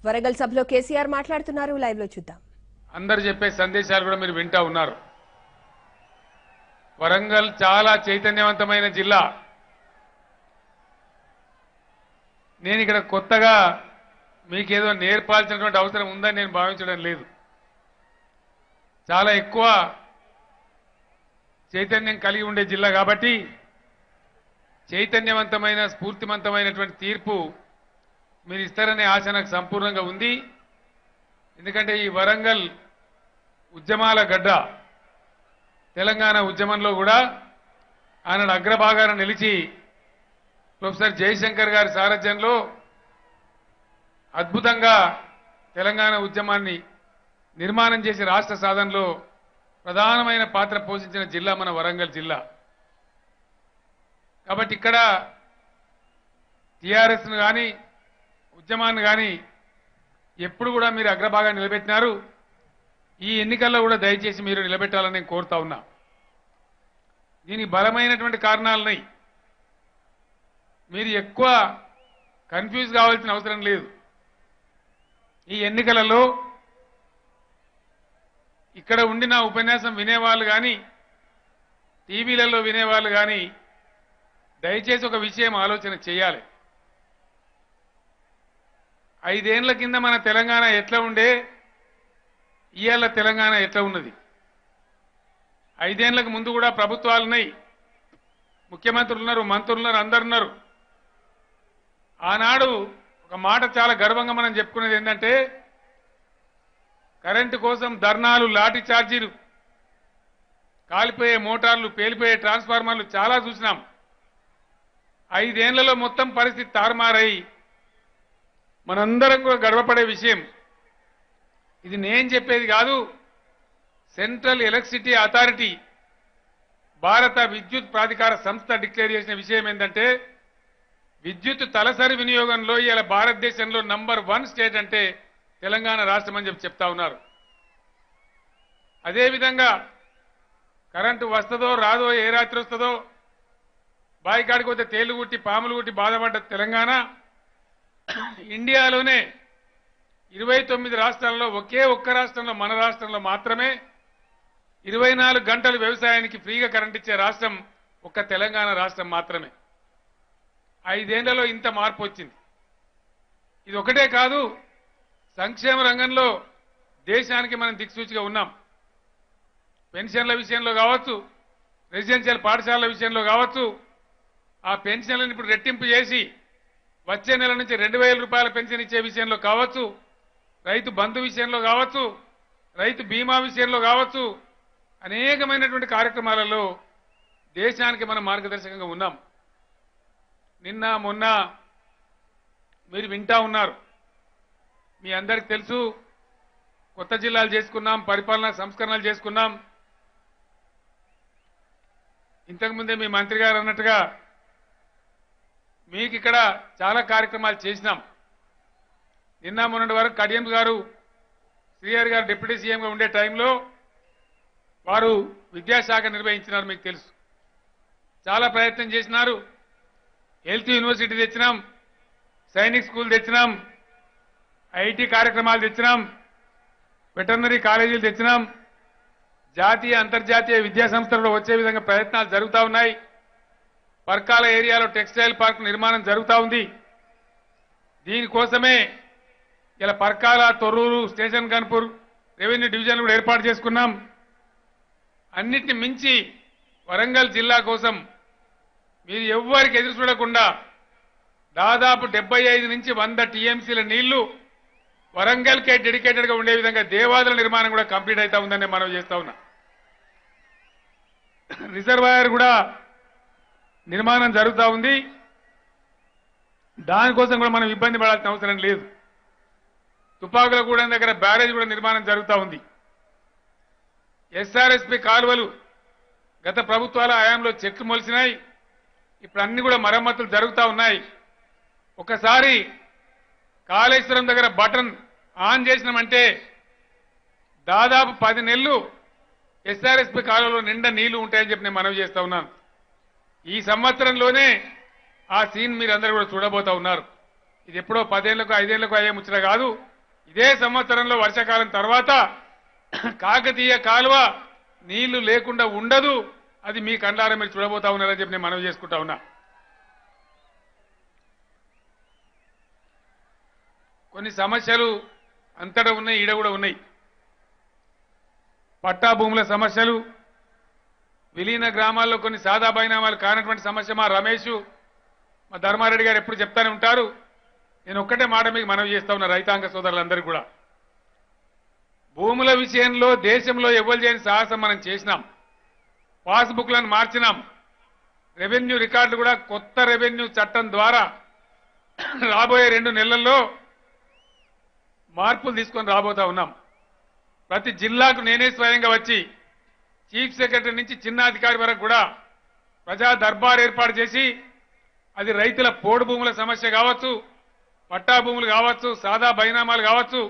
వరంగల్ సభలో కేసీఆర్ మాట్లాడుతున్నారు. లైవ్ లో చూద్దాం. అందరు చెప్పే సందేశాలు కూడా మీరు వింటా ఉన్నారు. వరంగల్ చాలా చైతన్యవంతమైన జిల్లా. నేను ఇక్కడ కొత్తగా మీకేదో నేర్పాల్సినటువంటి అవసరం ఉందని నేను భావించడం లేదు. చాలా ఎక్కువ చైతన్యం కలిగి ఉండే జిల్లా కాబట్టి చైతన్యవంతమైన స్ఫూర్తివంతమైనటువంటి తీర్పు మీరు ఇస్తారనే ఆశ నాకు సంపూర్ణంగా ఉంది. ఎందుకంటే ఈ వరంగల్ ఉద్యమాల గడ్డ, తెలంగాణ ఉద్యమంలో కూడా ఆనాడు అగ్రభాగాన నిలిచి ప్రొఫెసర్ జయశంకర్ గారి సారథ్యంలో అద్భుతంగా తెలంగాణ ఉద్యమాన్ని నిర్మాణం చేసి రాష్ట్ర సాధనలో ప్రధానమైన పాత్ర పోషించిన జిల్లా మన వరంగల్ జిల్లా. కాబట్టి ఇక్కడ టీఆర్ఎస్ను కానీ ఉద్యమాన్ని కానీ ఎప్పుడు కూడా మీరు అగ్రభాగాన్ని నిలబెట్టినారు. ఈ ఎన్నికల్లో కూడా దయచేసి మీరు నిలబెట్టాలని నేను కోరుతా ఉన్నా. దీనికి బలమైనటువంటి కారణాలున్నాయి. మీరు ఎక్కువ కన్ఫ్యూజ్ కావాల్సిన అవసరం లేదు. ఈ ఎన్నికలలో ఇక్కడ ఉండి నా ఉపన్యాసం వినేవాళ్ళు కానీ టీవీలలో వినేవాళ్ళు కానీ దయచేసి ఒక విషయం ఆలోచన చేయాలి. 5 ఏళ్ల కింద మన తెలంగాణ ఎట్లా ఉండే, ఇవాళ తెలంగాణ ఎట్లా ఉన్నది. 5 ఏళ్లకు ముందు కూడా ప్రభుత్వాలున్నాయి, ముఖ్యమంత్రులు ఉన్నారు, మంత్రులు ఉన్నారు, అందరున్నారు. ఆనాడు ఒక మాట చాలా గర్వంగా మనం చెప్పుకునేది ఏంటంటే కరెంటు కోసం ధర్నాలు, లాఠీ ఛార్జీలు, కాలిపోయే మోటార్లు, పేలిపోయే ట్రాన్స్ఫార్మర్లు చాలా చూసినాం. 5 ఏళ్లలో మొత్తం పరిస్థితి తారుమారై మనందరం కూడా గర్వపడే విషయం. ఇది నేను చెప్పేది కాదు. సెంట్రల్ ఎలక్ట్రిసిటీ అథారిటీ, భారత విద్యుత్ ప్రాధికార సంస్థ డిక్లేర్ చేసిన విషయం ఏంటంటే విద్యుత్ తలసరి వినియోగంలో ఇలా భారతదేశంలో నంబర్ 1 స్టేట్ అంటే తెలంగాణ రాష్ట్రం అని చెప్తా ఉన్నారు. అదేవిధంగా కరెంటు వస్తుందో రాదో, ఏ రాత్రి వస్తుందో, బాయికాడికి పోతే తేళ్లు కుట్టి పాములు కుట్టి బాధపడ్డ తెలంగాణ ఇండియాలోనే 29 రాష్ట్రాల్లో ఒకే ఒక్క రాష్ట్రంలో, మన రాష్ట్రంలో మాత్రమే 24 గంటలు వ్యవసాయానికి ఫ్రీగా కరెంట్ ఇచ్చే రాష్ట్రం ఒక్క తెలంగాణ రాష్ట్రం మాత్రమే. 5 ఏళ్లలో ఇంత మార్పు వచ్చింది. ఇది ఒకటే కాదు, సంక్షేమ రంగంలో దేశానికి మనం దిక్సూచిగా ఉన్నాం. పెన్షన్ల విషయంలో కావచ్చు, రెసిడెన్షియల్ పాఠశాలల విషయంలో కావచ్చు, ఆ పెన్షన్లను ఇప్పుడు రెట్టింపు చేసి వచ్చే నెల నుంచి 2000 రూపాయల పెన్షన్ ఇచ్చే విషయంలో కావచ్చు, రైతు బంధు విషయంలో కావచ్చు, రైతు బీమా విషయంలో కావచ్చు, అనేకమైనటువంటి కార్యక్రమాలలో దేశానికి మనం మార్గదర్శకంగా ఉన్నాం. నిన్న మొన్న మీరు వింటా ఉన్నారు. మీ అందరికి తెలుసు, కొత్త జిల్లాలు చేసుకున్నాం, పరిపాలనా సంస్కరణలు చేసుకున్నాం. ఇంతకుముందే మీ మంత్రి గారు అన్నట్టుగా మీకు ఇక్కడ చాలా కార్యక్రమాలు చేసినాం. నిన్న మొన్నటి వరకు కడియం గారు, శ్రీహరి గారు డిప్యూటీ సీఎంగా ఉండే టైంలో వారు విద్యాశాఖ నిర్వహించినారు, మీకు తెలుసు. చాలా ప్రయత్నం చేసినారు. హెల్త్ యూనివర్సిటీ తెచ్చినాం, సైనిక్ స్కూల్ తెచ్చినాం, ఐటీ కార్యక్రమాలు తెచ్చినాం, వెటర్నరీ కాలేజీలు తెచ్చినాం, జాతీయ అంతర్జాతీయ విద్యా సంస్థలు వచ్చే విధంగా ప్రయత్నాలు జరుగుతూ ఉన్నాయి. పర్కాల ఏరియాలో టెక్స్టైల్ పార్క్ నిర్మాణం జరుగుతూ ఉంది. దీనికోసమే ఇలా పర్కాల, తొర్రూరు, స్టేషన్ గన్పూర్ రెవెన్యూ డివిజన్లు కూడా ఏర్పాటు చేసుకున్నాం. అన్నిటిని మించి వరంగల్ జిల్లా కోసం మీరు ఎవ్వరికి ఎదురు చూడకుండా దాదాపు 75 నుంచి 100 టీఎంసీల నీళ్లు వరంగల్కే డెడికేటెడ్గా ఉండే విధంగా దేవాదుల నిర్మాణం కూడా కంప్లీట్ అవుతా ఉందని మనం చేస్తా ఉన్నా. రిజర్వాయర్ కూడా నిర్మాణం జరుగుతూ ఉంది. దానికోసం కూడా మనం ఇబ్బంది పడాల్సిన అవసరం లేదు. తుపాకులగూడెం దగ్గర బ్యారేజ్ కూడా నిర్మాణం జరుగుతూ ఉంది. ఎస్ఆర్ఎస్పీ కాలువలు గత ప్రభుత్వాల హయాంలో చెట్లు మొలిసినాయి. ఇప్పుడు అన్ని కూడా మరమ్మతులు జరుగుతూ ఉన్నాయి. ఒకసారి కాళేశ్వరం దగ్గర బటన్ ఆన్ చేసినామంటే దాదాపు 10 నెలలు ఎస్ఆర్ఎస్పీ కాలువలో నిండా నీళ్లు ఉంటాయని చెప్పి నేను మనవి చేస్తా ఉన్నాను. ఈ సంవత్సరంలోనే ఆ సీన్ మీరందరూ కూడా చూడబోతా ఉన్నారు. ఇది ఎప్పుడో 10 ఏళ్లకు 5 ఏళ్లకు అయ్యే ముచ్చట కాదు. ఇదే సంవత్సరంలో వర్షాకాలం తర్వాత కాకతీయ కాలువ నీళ్లు లేకుండా ఉండదు. అది మీ కండ్లారా మీరు చూడబోతా ఉన్నారని చెప్పి నేను మనవి చేసుకుంటా ఉన్నా. కొన్ని సమస్యలు అంతటా ఉన్నాయి, ఈడ కూడా ఉన్నాయి. పట్టా భూముల సమస్యలు, విలీన గ్రామాల్లో కొన్ని సాదా బైనామాలు కానటువంటి సమస్య మా రమేష్, మా ధర్మారెడ్డి గారు ఎప్పుడు చెప్తానే ఉంటారు. నేను ఒక్కటే మాట మీకు మనవి చేస్తా ఉన్నా రైతాంగ సోదరులందరికీ కూడా. భూముల విషయంలో దేశంలో ఎవ్వరు చేయని సాహసం మనం చేసినాం. పాస్బుక్లను మార్చినాం. రెవెన్యూ రికార్డులు కూడా కొత్త రెవెన్యూ చట్టం ద్వారా రాబోయే 2 నెలల్లో మార్పులు తీసుకొని రాబోతా ఉన్నాం. ప్రతి జిల్లాకు నేనే స్వయంగా వచ్చి చీఫ్ సెక్రటరీ నుంచి చిన్న అధికారి వరకు కూడా ప్రజా దర్బార్ ఏర్పాటు చేసి అది రైతుల పోడు భూముల సమస్య కావచ్చు, పట్టా భూములు కావచ్చు, సాదా బైనామాలు కావచ్చు,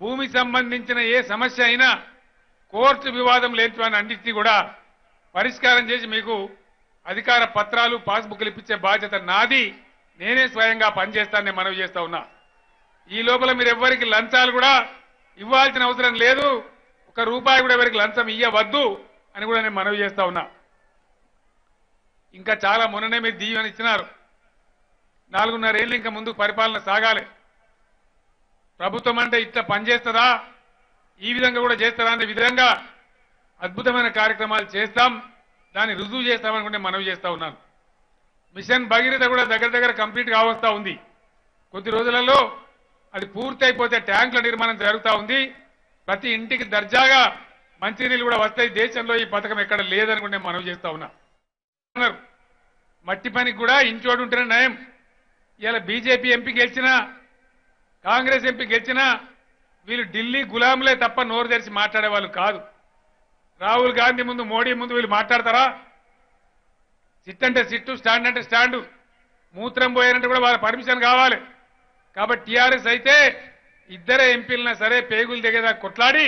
భూమి సంబంధించిన ఏ సమస్య అయినా కోర్టు వివాదం లేని అన్నింటినీ కూడా పరిష్కారం చేసి మీకు అధికార పత్రాలు పాస్బుక్లు ఇప్పించే బాధ్యత నాది. నేనే స్వయంగా పనిచేస్తానని మనవి చేస్తా ఉన్నా. ఈ లోపల మీరు ఎవ్వరికి లంచాలు కూడా ఇవ్వాల్సిన అవసరం లేదు. ₹1 కూడా ఎవరికి లంచం ఇయ్యవద్దు అని కూడా నేను మనవి చేస్తా ఉన్నా. ఇంకా చాలా మొన్ననే మీరు దీవెన ఇచ్చినారు. 4.5 ఏళ్ళు ఇంకా ముందుకు పరిపాలన సాగాలి. ప్రభుత్వం అంటే ఇట్లా పనిచేస్తుందా, ఈ విధంగా కూడా చేస్తారా అనే విధంగా అద్భుతమైన కార్యక్రమాలు చేస్తాం. దాన్ని రుజువు చేస్తామనుకుంటే మనవి చేస్తా ఉన్నాను. మిషన్ భగీరథ కూడా దగ్గర కంప్లీట్ కావస్తా ఉంది. కొద్ది రోజులలో అది పూర్తి అయిపోతే ట్యాంకుల నిర్మాణం జరుగుతూ ఉంది. ప్రతి ఇంటికి దర్జాగా మంచినీళ్ళు కూడా వస్తాయి. దేశంలో ఈ పథకం ఎక్కడ లేదనుకుంటే మనవి చేస్తా ఉన్నా. మట్టి పనికి కూడా ఇంచోడు ఉంటేనే నయం. ఇలా బీజేపీ ఎంపీ గెలిచినా, కాంగ్రెస్ ఎంపీ గెలిచినా వీళ్ళు ఢిల్లీ గులాములే తప్ప నోరు తెరిచి మాట్లాడే వాళ్ళు కాదు. రాహుల్ గాంధీ ముందు, మోడీ ముందు వీళ్ళు మాట్లాడతారా? సిట్ అంటే సిట్టు, స్టాండ్ అంటే స్టాండు. మూత్రం పోయారంటే కూడా వాళ్ళ పర్మిషన్ కావాలి. కాబట్టి టీఆర్ఎస్ అయితే ఇద్దరే ఎంపీలైనా సరే పేగులు దిగేదా కొట్లాడి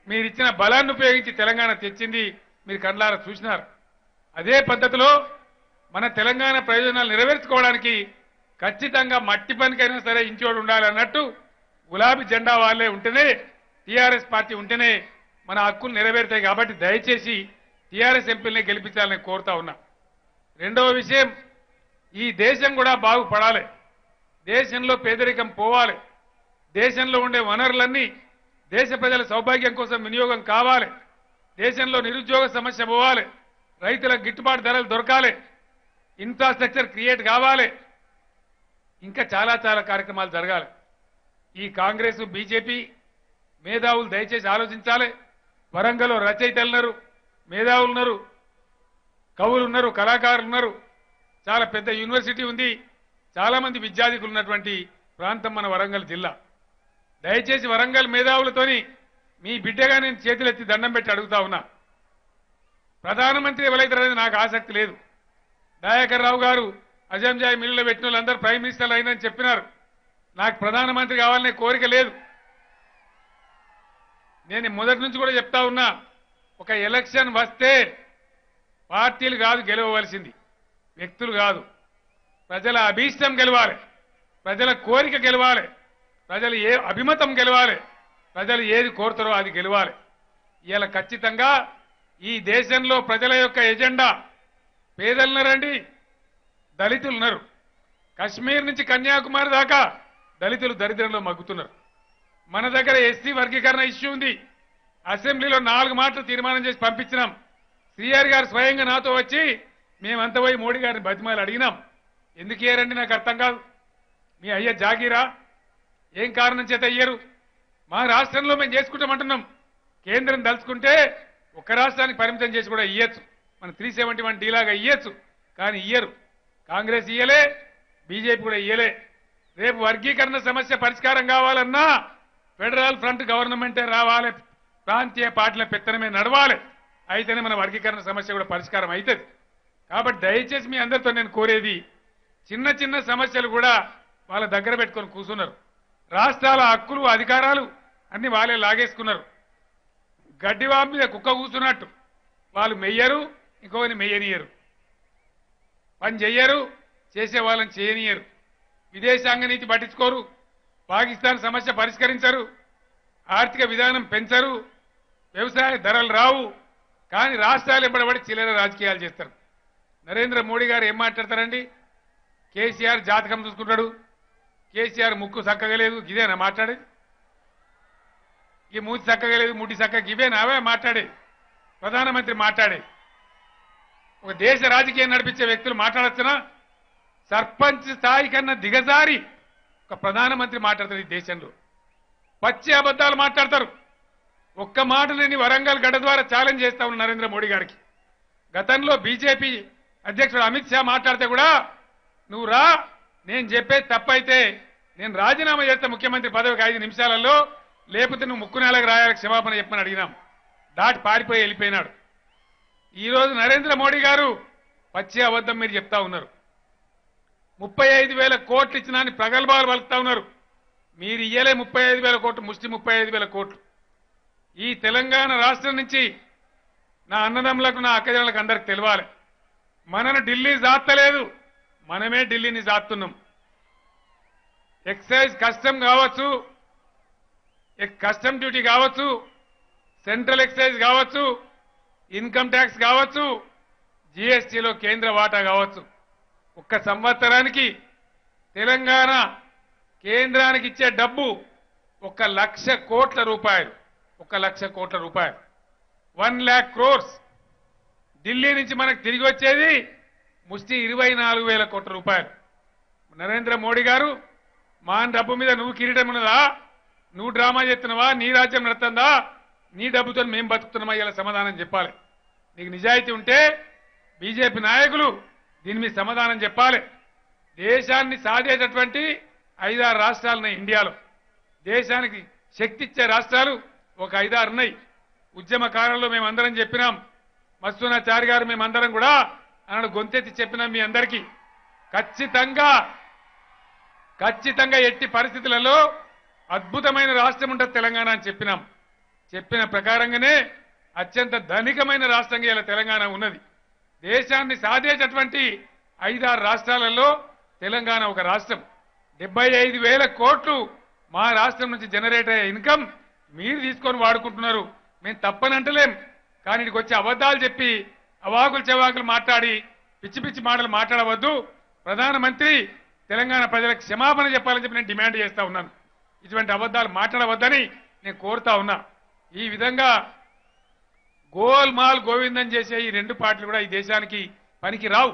మీరు ఇచ్చిన బలాన్ని ఉపయోగించి తెలంగాణ తెచ్చింది మీరు కండ్లారా చూసినారు. అదే పద్ధతిలో మన తెలంగాణ ప్రయోజనాలు నెరవేర్చుకోవడానికి ఖచ్చితంగా మట్టి పనికైనా సరే ఇంచోడు ఉండాలి అన్నట్టు గులాబీ జెండా వాళ్ళే ఉంటేనే, టీఆర్ఎస్ పార్టీ ఉంటేనే మన హక్కులు నెరవేరుతాయి. కాబట్టి దయచేసి టీఆర్ఎస్ ఎంపీలనే గెలిపించాలని కోరుతా ఉన్నా. రెండవ విషయం, ఈ దేశం కూడా బాగుపడాలి. దేశంలో పేదరికం పోవాలి. దేశంలో ఉండే వనరులన్నీ దేశ ప్రజల సౌభాగ్యం కోసం వినియోగం కావాలి. దేశంలో నిరుద్యోగ సమస్య పోవాలి. రైతులకు గిట్టుబాటు ధరలు దొరకాలి. ఇన్ఫ్రాస్ట్రక్చర్ క్రియేట్ కావాలి. ఇంకా చాలా కార్యక్రమాలు జరగాలి. ఈ కాంగ్రెస్, బీజేపీ మేధావులు దయచేసి ఆలోచించాలి. వరంగల్లో రచయితలు ఉన్నారు, మేధావులు ఉన్నారు, కవులు ఉన్నారు, కళాకారులు ఉన్నారు. చాలా పెద్ద యూనివర్సిటీ ఉంది. చాలా మంది విద్యార్థులు ఉన్నటువంటి ప్రాంతం మన వరంగల్ జిల్లా. దయచేసి వరంగల్ మేధావులతోని మీ బిడ్డగా నేను చేతులెత్తి దండం పెట్టి అడుగుతా ఉన్నా. ప్రధానమంత్రి ఎవరైతారనేది నాకు ఆసక్తి లేదు. దయాకర్ రావు గారు అజంజాయి మిల్లులో పెట్టిన వాళ్ళందరూ ప్రైమ్ మినిస్టర్లు అయినని చెప్పినారు. నాకు ప్రధానమంత్రి కావాలనే కోరిక లేదు. నేను మొదటి నుంచి కూడా చెప్తా ఉన్నా, ఒక ఎలక్షన్ వస్తే పార్టీలు కాదు గెలవవలసింది, వ్యక్తులు కాదు. ప్రజల అభీష్టం గెలవాలి, ప్రజల కోరిక గెలవాలి, ప్రజలు ఏ అభిమతం గెలవాలి, ప్రజలు ఏది కోరుతారో అది గెలవాలి. ఇలా ఖచ్చితంగా ఈ దేశంలో ప్రజల యొక్క ఎజెండా పేదలున్నారండి, దళితులున్నారు. కశ్మీర్ నుంచి కన్యాకుమారి దాకా దళితులు దరిద్రంలో మగ్గుతున్నారు. మన దగ్గర ఎస్సీ వర్గీకరణ ఇష్యూ ఉంది. అసెంబ్లీలో 4 మాటలు తీర్మానం చేసి పంపించినాం. శ్రీహరి గారు స్వయంగా నాతో వచ్చి మేమంతా పోయి మోడీ గారిని బతిమాలు అడిగినాం. ఎందుకు ఇయ్యారండి నాకు అర్థం కాదు. మీ అయ్య జాగీరా? ఏం కారణం చేత ఇయ్యరు? మా రాష్ట్రంలో మేము చేసుకుంటామంటున్నాం. కేంద్రం దలుచుకుంటే ఒక రాష్ట్రానికి పరిమితం చేసి కూడా ఇయ్యచ్చు. మన 371 డీలాగా ఇయ్యచ్చు, కానీ ఇయ్యరు. కాంగ్రెస్ ఇయ్యలే, బీజేపీ కూడా ఇయ్యలే. రేపు వర్గీకరణ సమస్య పరిష్కారం కావాలన్నా ఫెడరల్ ఫ్రంట్ గవర్నమెంటే రావాలి, ప్రాంతీయ పార్టీల పెత్తనమే నడవాలి. అయితేనే మన వర్గీకరణ సమస్య కూడా పరిష్కారం అవుతుంది. కాబట్టి దయచేసి మీ అందరితో నేను కోరేది, చిన్న సమస్యలు కూడా వాళ్ళ దగ్గర పెట్టుకొని కూర్చున్నారు. రాష్ట్రాల హక్కులు, అధికారాలు అన్ని వాళ్ళే లాగేసుకున్నారు. గడ్డివా మీద కుక్క కూర్చున్నట్టు వాళ్ళు మెయ్యరు, ఇంకొకరిని మెయ్యనియరు. పని చెయ్యరు, చేసే వాళ్ళని చేయనియరు. విదేశాంగ నీతి పట్టించుకోరు, పాకిస్తాన్ సమస్య పరిష్కరించరు, ఆర్థిక విధానం పెంచరు, వ్యవసాయ ధరలు రావు. కానీ రాష్ట్రాలు ఎంబడబడి చిల్లర రాజకీయాలు చేస్తారు. నరేంద్ర మోడీ గారు ఏం మాట్లాడతారండి? కేసీఆర్ జాతకం చూసుకుంటాడు, కేసీఆర్ ముక్కు చక్కగా లేదు, ఇదేనా మాట్లాడేది? ఈ మూతి చక్కగా లేదు, ముట్టి చక్కగా ఇవేనా అవే మాట్లాడేది? ప్రధానమంత్రి మాట్లాడేది? ఒక దేశ రాజకీయం నడిపించే వ్యక్తులు మాట్లాడచ్చునా? సర్పంచ్ స్థాయి కన్నా దిగజారి ఒక ప్రధానమంత్రి మాట్లాడతారు. ఈ దేశంలో పచ్చి అబద్ధాలు మాట్లాడతారు. ఒక్క మాట లేని వరంగల్ గడ్డ ద్వారా ఛాలెంజ్ చేస్తా ఉన్న నరేంద్ర మోడీ గారికి. గతంలో బీజేపీ అధ్యక్షుడు అమిత్ షా మాట్లాడితే కూడా నువ్వు రా, నేను చెప్పేది తప్పైతే నేను రాజీనామా చేస్తా ముఖ్యమంత్రి పదవికి 5 నిమిషాలలో, లేకపోతే నువ్వు ముక్కు నేలకు రాయాలి క్షమాపణ చెప్పమని అడిగినాం. దాటి పారిపోయి వెళ్ళిపోయినాడు. ఈరోజు నరేంద్ర మోడీ గారు పచ్చి అబద్ధం మీరు చెప్తా ఉన్నారు. 35,000 కోట్లు ఇచ్చినాన్ని ప్రగల్భాలు పలుకుతా ఉన్నారు. మీరు ఇయ్యలే 35,000 కోట్లు, ముష్టి 35,000 కోట్లు. ఈ తెలంగాణ రాష్ట్రం నుంచి నా అన్నదమ్ములకు, నా అక్కజనులకు అందరికి తెలవాలి, మనను ఢిల్లీ జాత్తలేదు, మనమే ఢిల్లీని జాతున్నాం. ఎక్సైజ్ కస్టమ్ కావచ్చు, కస్టమ్ డ్యూటీ కావచ్చు, సెంట్రల్ ఎక్సైజ్ కావచ్చు, ఇన్కమ్ ట్యాక్స్ కావచ్చు, జీఎస్టీలో కేంద్ర వాటా కావచ్చు. ఒక్క సంవత్సరానికి తెలంగాణ కేంద్రానికి ఇచ్చే డబ్బు 1,00,000 కోట్ల రూపాయలు. 1,00,000 కోట్ల రూపాయలు, 1,00,000 crores. ఢిల్లీ నుంచి మనకు తిరిగి వచ్చేది ముష్టి 24,000 కోట్ల రూపాయలు. నరేంద్ర మోడీ గారు మా డబ్బు మీద నువ్వు కిరీటం ఉన్నదా? నువ్వు డ్రామా చేస్తున్నావా? నీ రాజ్యం నడుతుందా? నీ డబ్బుతో మేము బతుకుతున్నామా? ఇలా సమాధానం చెప్పాలి. నీకు నిజాయితీ ఉంటే బీజేపీ నాయకులు దీని మీద సమాధానం చెప్పాలి. దేశాన్ని సాధేటటువంటి 5-6 రాష్ట్రాలున్నాయి ఇండియాలో. దేశానికి శక్తి ఇచ్చే రాష్ట్రాలు ఒక 5-6 ఉన్నాయి. ఉద్యమ కాలంలో మేమందరం చెప్పినాం, మత్స్యనాచారి గారు మేమందరం కూడా అన్నాడు, గొంతెత్తి చెప్పినాం మీ అందరికీ, ఖచ్చితంగా ఎట్టి పరిస్థితులలో అద్భుతమైన రాష్ట్రం ఉంటుంది తెలంగాణ అని చెప్పినాం. చెప్పిన ప్రకారంగానే అత్యంత ధనికమైన రాష్ట్రంగా ఇలా తెలంగాణ ఉన్నది. దేశాన్ని సాధేటటువంటి 5-6 రాష్ట్రాలలో తెలంగాణ ఒక రాష్ట్రం. 75,000 కోట్లు మా రాష్ట్రం నుంచి జనరేట్ అయ్యే ఇన్కమ్ మీరు తీసుకొని వాడుకుంటున్నారు. మేము తప్పనంటలేం, కానీ ఇక్కడికి వచ్చి అబద్ధాలు చెప్పి అవాకులు చెవాకులు మాట్లాడి పిచ్చి పిచ్చి మాటలు మాట్లాడవద్దు. ప్రధానమంత్రి తెలంగాణ ప్రజలకు క్షమాపణ చెప్పాలని చెప్పి నేను డిమాండ్ చేస్తా ఉన్నాను. ఇటువంటి అబద్ధాలు మాట్లాడవద్దని నేను కోరుతా ఉన్నా. ఈ విధంగా గోల్మాల్ గోవిందం చేసే ఈ 2 పార్టీలు కూడా ఈ దేశానికి పనికి రావు.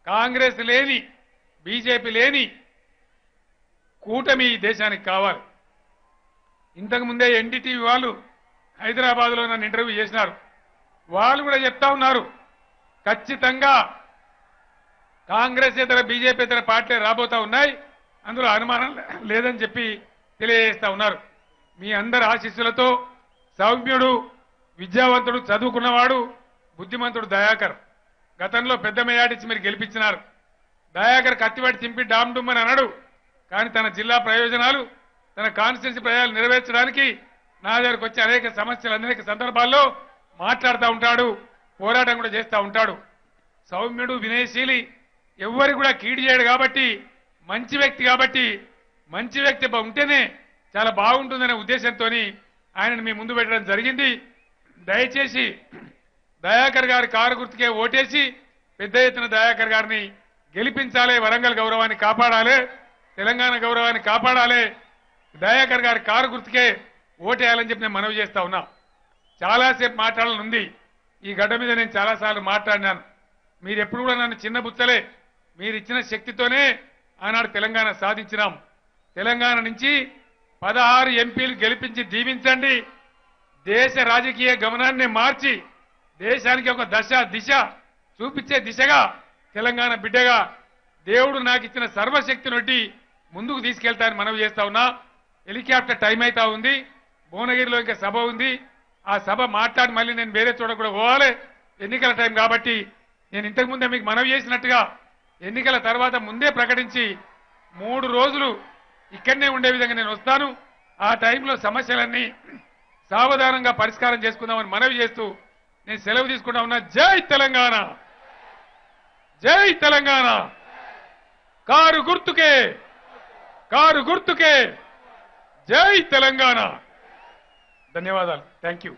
కాంగ్రెస్ లేని, బీజేపీ లేని కూటమి ఈ దేశానికి కావాలి. ఇంతకుముందే ఎన్డీటీవీ వాళ్ళు హైదరాబాద్లో నన్ను ఇంటర్వ్యూ చేసినారు. వాళ్ళు కూడా చెప్తా ఉన్నారు, ఖచ్చితంగా కాంగ్రెస్ ఇతర బీజేపీ ఇతర పార్టీలు రాబోతా ఉన్నాయి, అందులో అనుమానం లేదని చెప్పి తెలియజేస్తా ఉన్నారు. మీ అందరి ఆశీస్సులతో సౌమ్యుడు, విద్యావంతుడు, చదువుకున్నవాడు, బుద్ధిమంతుడు దయాకర్ గతంలో పెద్ద మేయాటిచ్చి మీరు గెలిపించినారు. దయాకర్ కత్తివాటి చింపి డామ్ డుమ్ అని అనడు, కానీ తన జిల్లా ప్రయోజనాలు, తన కాన్స్టిట్యున్సీ ప్రయోజనాలు నెరవేర్చడానికి నా దగ్గరకు వచ్చి అనేక సమస్యలు అనేక సందర్భాల్లో మాట్లాడుతూ ఉంటాడు, పోరాటం కూడా చేస్తూ ఉంటాడు. సౌమ్యుడు, వినయశీలి, ఎవ్వరికి కూడా కీడు చేయడు కాబట్టి, మంచి వ్యక్తి కాబట్టి, మంచి వ్యక్తి ఉంటేనే చాలా బాగుంటుందనే ఉద్దేశంతో ఆయనను మీ ముందు పెట్టడం జరిగింది. దయచేసి దయాకర్ గారి కారు గుర్తుకే ఓటేసి పెద్ద ఎత్తున దయాకర్ గారిని గెలిపించాలి. వరంగల్ గౌరవాన్ని కాపాడాలి, తెలంగాణ గౌరవాన్ని కాపాడాలి. దయాకర్ గారి కారు గుర్తుకే ఓటేయాలని చెప్పి నేను మనవి చేస్తా ఉన్నా. చాలాసేపు మాట్లాడాలని ఉంది. ఈ గడ్డ మీద నేను చాలాసార్లు మాట్లాడినాను. మీరు ఎప్పుడు కూడా నన్ను చిన్న బుచ్చలే. మీరు ఇచ్చిన శక్తితోనే ఆనాడు తెలంగాణ సాధించినాం. తెలంగాణ నుంచి 16 ఎంపీలు గెలిపించి దీవించండి. దేశ రాజకీయ గమనాన్ని మార్చి దేశానికి ఒక దిశ చూపించే దిశగా తెలంగాణ బిడ్డగా దేవుడు నాకు ఇచ్చిన సర్వశక్తి నొడ్డి ముందుకు తీసుకెళ్తానని మనవి చేస్తా ఉన్నా. హెలికాప్టర్ టైం అవుతా ఉంది. భువనగిరిలో ఇంకా సభ ఉంది. ఆ సభ మాట్లాడి మళ్ళీ నేను వేరే చోట కూడా పోవాలి. ఎన్నికల టైం కాబట్టి నేను ఇంతకుముందే మీకు మనవి చేసినట్టుగా ఎన్నికల తర్వాత ముందే ప్రకటించి 3 రోజులు ఇక్కడనే ఉండే విధంగా నేను వస్తాను. ఆ టైంలో సమస్యలన్నీ సావధానంగా పరిష్కారం చేసుకుందామని మనవి చేస్తూ నేను సెలవు తీసుకుంటా ఉన్నా. జై తెలంగాణ, జై తెలంగాణ. కారు గుర్తుకే, కారు గుర్తుకే. జై తెలంగాణ. ధన్యవాదాలు. Thank you.